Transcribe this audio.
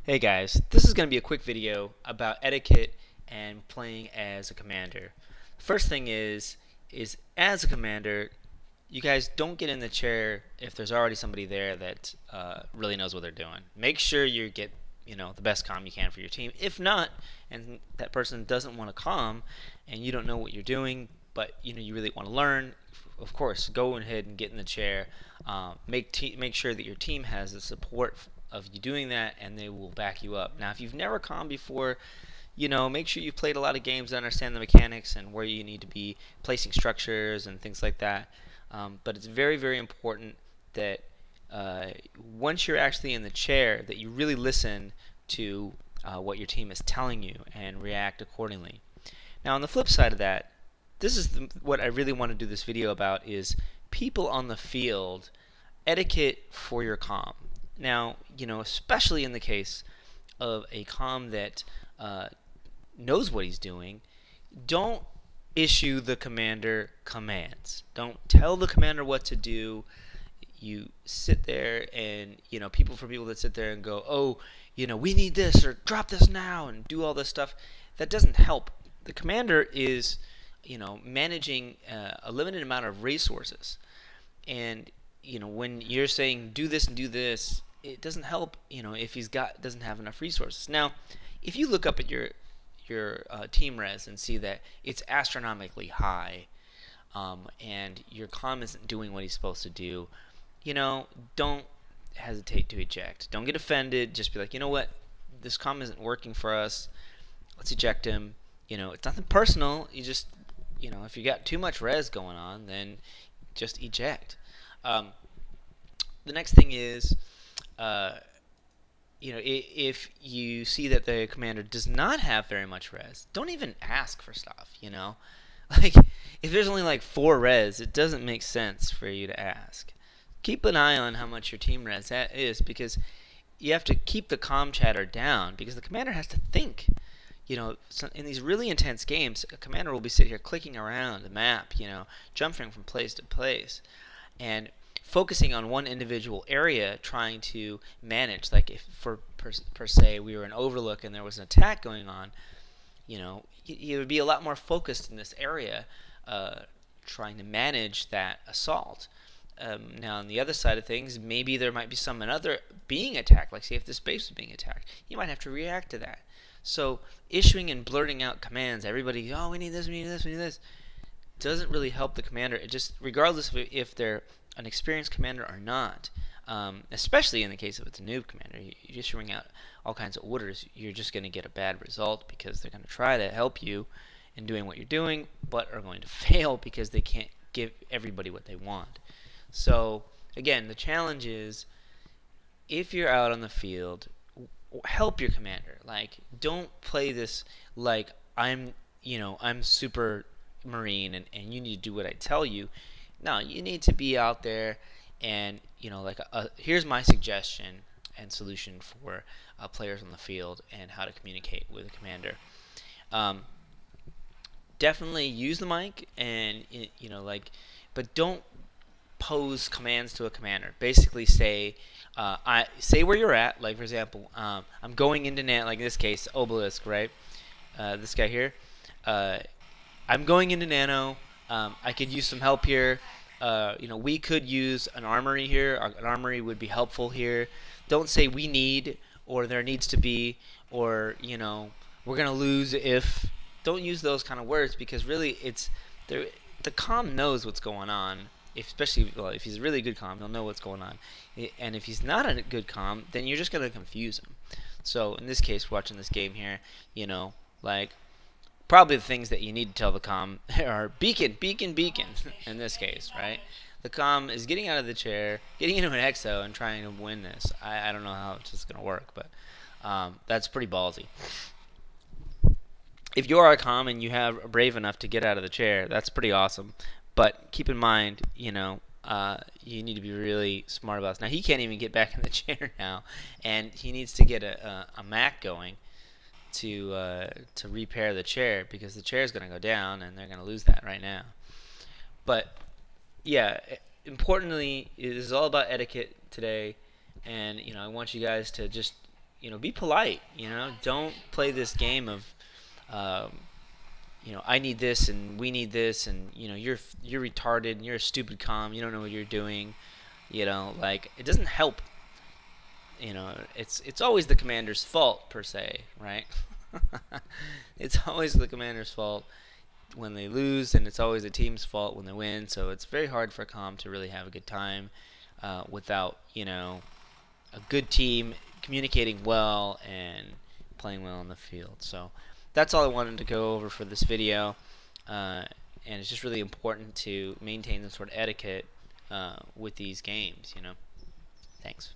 Hey guys, this is going to be a quick video about etiquette and playing as a commander. First thing is as a commander, you guys don't get in the chair if there's already somebody there that really knows what they're doing. Make sure you get the best comm you can for your team. If not, and that person doesn't want to comm, and you don't know what you're doing, but you really want to learn, of course, go ahead and get in the chair. Make sure that your team has the support of you doing that, and they will back you up. Now, if you've never comm before, make sure you've played a lot of games to understand the mechanics and where you need to be placing structures and things like that. But it's very, very important that once you're actually in the chair, that you really listen to what your team is telling you and react accordingly. Now, on the flip side of that, this is what I really want to do this video about is people on the field, etiquette for your comm. Now, especially in the case of a comm that knows what he's doing, don't issue the commander commands. Don't tell the commander what to do. You sit there and, people that sit there and go, oh, we need this or drop this now and do all this stuff. That doesn't help. The commander is, managing a limited amount of resources. And, when you're saying do this and do this, it doesn't help, if doesn't have enough resources. Now, if you look up at your team res and see that it's astronomically high, and your comm isn't doing what he's supposed to do, don't hesitate to eject. Don't get offended. Just be like, you know what, this comm isn't working for us. Let's eject him. It's nothing personal. You just, if you got too much res going on, then just eject. The next thing is, if you see that the commander does not have very much res, don't even ask for stuff, Like, if there's only like 4 res, it doesn't make sense for you to ask. Keep an eye on how much your team res is, because you have to keep the comm chatter down, because the commander has to think. In these really intense games, a commander will be sitting here clicking around the map, jumping from place to place, and focusing on one individual area, trying to manage. Like if per se we were in Overlook and there was an attack going on, you would be a lot more focused in this area, trying to manage that assault. Now on the other side of things, maybe there might be some another being attacked. Like say if this base was being attacked, you might have to react to that. So issuing and blurting out commands, everybody, oh, we need this, we need this, we need this, doesn't really help the commander. It just, regardless of if they're an experienced commander or not, especially in the case of it's a noob commander, you're issuing out all kinds of orders, you're just going to get a bad result, because they're going to try to help you in doing what you're doing, but are going to fail because they can't give everybody what they want. So again, the challenge is, if you're out on the field, help your commander. Like, don't play this like I'm super marine and you need to do what I tell you. No, you need to be out there and, like here's my suggestion and solution for players on the field and how to communicate with a commander. Definitely use the mic and, but don't pose commands to a commander. Basically say, I say where you're at. Like for example, I'm going into Nano, like in this case, Obelisk, right? This guy here. I'm going into Nano. I could use some help here. We could use an armory here. An armory would be helpful here. Don't say we need, or there needs to be, or we're gonna lose if. Don't use those kind of words, because really it's the comm knows what's going on. Especially if he's a really good comm, he'll know what's going on. And if he's not a good comm, then you're just gonna confuse him. So in this case, watching this game here, like probably the things that you need to tell the comm are beacon, beacon, beacon. In this case, right? The comm is getting out of the chair, getting into an exo, and trying to win this. I don't know how it's just gonna work, but that's pretty ballsy. If you are a comm and you have brave enough to get out of the chair, that's pretty awesome. But keep in mind, you need to be really smart about this. Now, he can't even get back in the chair now, and he needs to get a Mac going to repair the chair, because the chair is going to go down, and they're going to lose that right now. But, yeah, importantly, it is all about etiquette today, and, I want you guys to just, be polite. Don't play this game of, um, I need this and we need this, and you're retarded and you're a stupid comm. You don't know what you're doing. Like, it doesn't help. It's always the commander's fault per se, right? It's always the commander's fault when they lose, and it's always the team's fault when they win. So it's very hard for a comm to really have a good time without a good team communicating well and playing well on the field. So that's all I wanted to go over for this video, and it's just really important to maintain some sort of etiquette with these games. Thanks.